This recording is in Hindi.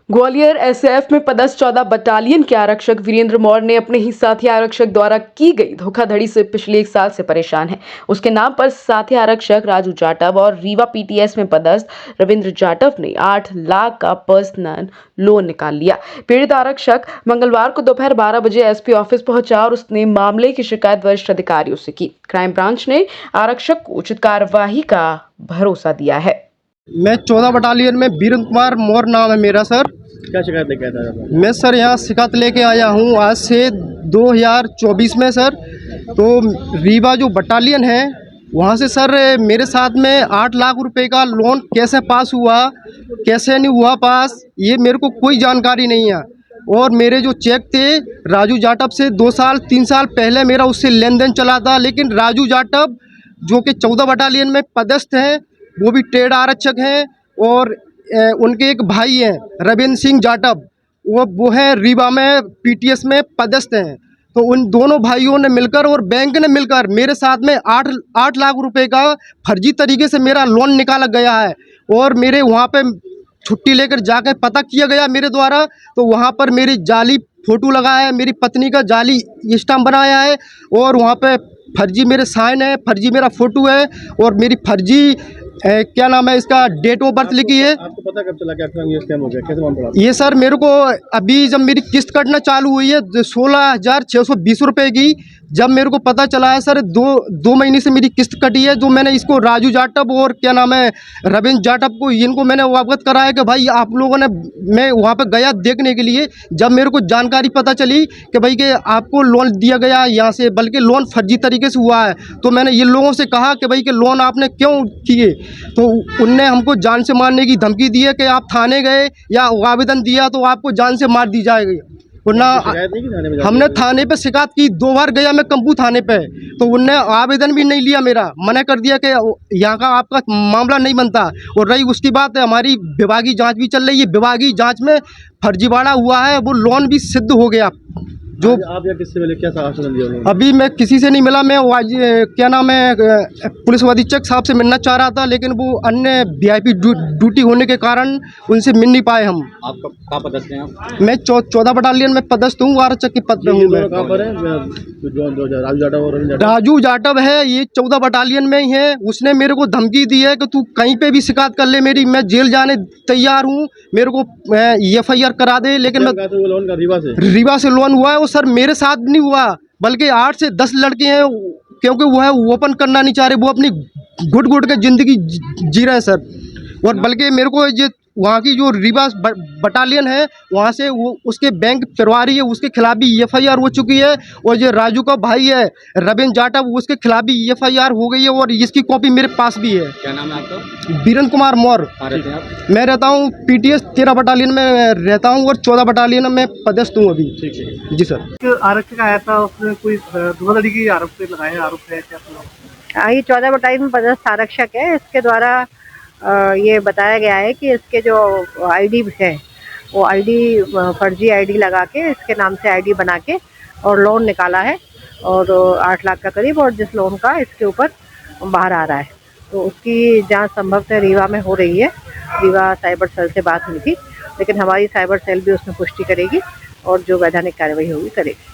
ग्वालियर एसएएफ में पदस्थ 14 बटालियन के आरक्षक वीरेंद्र मौर्य ने अपने ही साथी आरक्षक द्वारा की गई धोखाधड़ी से पिछले 1 साल से परेशान है। उसके नाम पर साथी आरक्षक राजू जाटव और रीवा पीटीएस में पदस्थ रविंद्र जाटव ने 8 लाख का पर्सनल लोन निकाल लिया। पीड़ित आरक्षक मंगलवार को दोपहर 12 बजे एसपी ऑफिस पहुंचा और उसने मामले की शिकायत वरिष्ठ अधिकारियों से की। क्राइम ब्रांच ने आरक्षक को उचित कार्यवाही का भरोसा दिया है। मैं 14 बटालियन में वीरेंद्र कुमार मौर्य नाम है मेरा सर। क्या शिकायत लेके आया था? मैं सर यहाँ शिकायत लेके आया हूँ आज से 2024 में सर। तो रीवा जो बटालियन है वहाँ से सर मेरे साथ में 8 लाख रुपए का लोन कैसे पास हुआ, कैसे नहीं हुआ पास, ये मेरे को कोई जानकारी नहीं है। और मेरे जो चेक थे राजू जाटव से 2 साल 3 साल पहले मेरा उससे लेन देन चला था, लेकिन राजू जाटव जो कि 14 बटालियन में पदस्थ हैं, वो भी ट्रेड आरक्षक हैं और उनके एक भाई हैं रविंद्र सिंह जाटव, वो है रीवा में पीटीएस में पदस्थ हैं। तो उन दोनों भाइयों ने मिलकर और बैंक ने मिलकर मेरे साथ में 8 लाख रुपए का फर्जी तरीके से मेरा लोन निकाला गया है। और मेरे वहाँ पे छुट्टी लेकर जाकर पता किया गया मेरे द्वारा, तो वहाँ पर मेरी जाली फ़ोटो लगाया है, मेरी पत्नी का जाली स्टाम्प बनाया है और वहाँ पे फर्जी मेरे साइन है, फर्जी मेरा फ़ोटो है और मेरी फर्जी क्या नाम है इसका डेट ऑफ बर्थ लिखी है। आपको पता कब चला कि आपका ये स्कैम हो गया? कैसे मालूम पड़ा? ये सर मेरे को अभी जब मेरी किस्त कटना चालू हुई है 16,620 रुपये की, जब मेरे को पता चला है सर 2 महीने से मेरी किस्त कटी है। जो मैंने इसको राजू जाटव और क्या नाम है रविंद्र जाटव को, इनको मैंने अवगत कराया कि भाई आप लोगों ने, मैं वहाँ पे गया देखने के लिए, जब मेरे को जानकारी पता चली कि भाई कि आपको लोन दिया गया यहाँ से, बल्कि लोन फर्जी तरीके से हुआ है, तो मैंने ये लोगों से कहा कि भाई कि लोन आपने क्यों किए। तो उनने हमको जान से मारने की धमकी दी है कि आप थाने गए या आवेदन दिया तो आपको जान से मार दी जाएगी। वरना हमने थाने पे शिकायत की, 2 बार गया मैं कंपू थाने पे, तो उनने आवेदन भी नहीं लिया, मेरा मना कर दिया कि यहाँ का आपका मामला नहीं बनता। और रही उसकी बात है, हमारी विभागीय जांच भी चल रही है, विभागीय जांच में फर्जीवाड़ा हुआ है, वो लोन भी सिद्ध हो गया। जो आप या किससे मिले, क्या आश्वासन दिया उन्होंने? अभी मैं किसी से नहीं मिला, मैं आज क्या नाम है पुलिस अधीक्षक साहब से मिलना चाह रहा था, लेकिन वो अन्य वीआईपी ड्यूटी होने के कारण उनसे मिल नहीं पाए हम। आप कहाँ पदस्थ हैं आप? मैं 14 बटालियन में पदस्थ हूँ, आरक्षक के पद पे हूँ मैं। कहाँ पर है? राजू जाटव और रविंद्र जाटव? राजू जाटव है, ये 14 बटालियन में ही है। उसने मेरे को धमकी दी है कि तू कहीं पे भी शिकायत कर ले मेरी, मैं जेल जाने तैयार हूँ, मेरे को FIR करा दे। लेकिन मैं लोन का रीवा से लोन हुआ है, वो सर मेरे साथ नहीं हुआ, बल्कि 8 से 10 लड़के हैं, क्योंकि वो है ओपन करना नहीं चाह रहे, वो अपनी घुट घुट के ज़िंदगी जी रहे हैं सर। और बल्कि मेरे को ये वहाँ की जो रीवा बटालियन है वहाँ से वो उसके बैंक करवा रही है, उसके खिलाफ भी FIR हो चुकी है। और जो राजू का भाई है रविंद्र जाटव, उसके खिलाफ भी FIR हो गई है और इसकी कॉपी मेरे पास भी है। क्या नाम है आपका? वीरेंद्र कुमार मौर्य। मैं रहता हूँ PTS 13 बटालियन में रहता हूँ और 14 बटालियन में पदस्थ हूँ अभी। ठीक है जी सर। आरक्षक आया था, उसने कोई धोखाधड़ी की आरोप लगाए हैं, आरोप है क्या? ये 14 बटालियन में पदस्थ आरक्षक है। इसके द्वारा ये बताया गया है कि इसके जो आईडी है वो आईडी फर्जी आईडी लगा के इसके नाम से आईडी बना के और लोन निकाला है और 8 लाख का करीब, और जिस लोन का इसके ऊपर बाहर आ रहा है। तो उसकी जांच संभवतः रीवा में हो रही है। रीवा साइबर सेल से बात हुई थी, लेकिन हमारी साइबर सेल भी उसमें पुष्टि करेगी और जो वैधानिक कार्रवाई होगी करेगी।